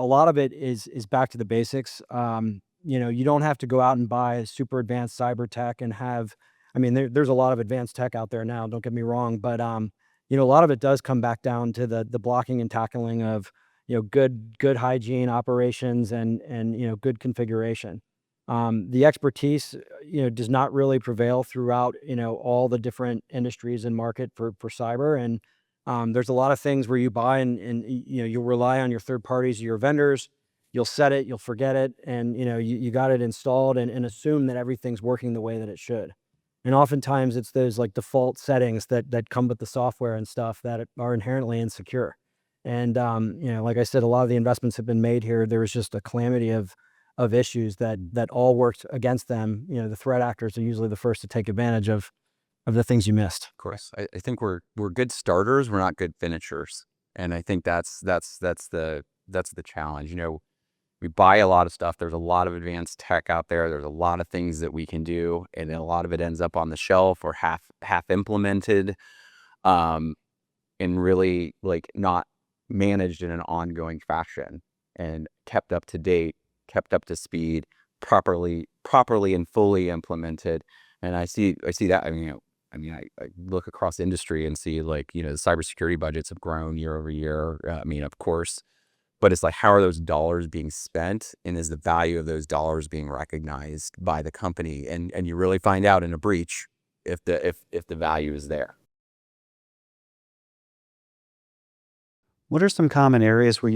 lot of it is back to the basics. You don't have to go out and buy super advanced cyber tech and have, I mean, there's a lot of advanced tech out there now, don't get me wrong, but a lot of it does come back down to the blocking and tackling of, good hygiene operations and good configuration. The expertise, does not really prevail throughout, all the different industries and market for cyber. And there's a lot of things where you buy and you'll rely on your third parties, your vendors. You'll set it, you'll forget it, and you got it installed and assume that everything's working the way that it should. And oftentimes it's those like default settings that come with the software and stuff that are inherently insecure. And like I said, a lot of the investments have been made here. There was just a calamity of issues that all worked against them. The threat actors are usually the first to take advantage of the things you missed. Of course, I think we're good starters. We're not good finishers, and I think that's the challenge. We buy a lot of stuff. There's a lot of advanced tech out there. There's a lot of things that we can do, and then a lot of it ends up on the shelf or half implemented, and really like not managed in an ongoing fashion and kept up to date, kept up to speed, properly and fully implemented. And I see that. I look across industry and see the cybersecurity budgets have grown year over year. Of course. But it's like, how are those dollars being spent, and is the value of those dollars being recognized by the company? And you really find out in a breach if the value is there. What are some common areas where you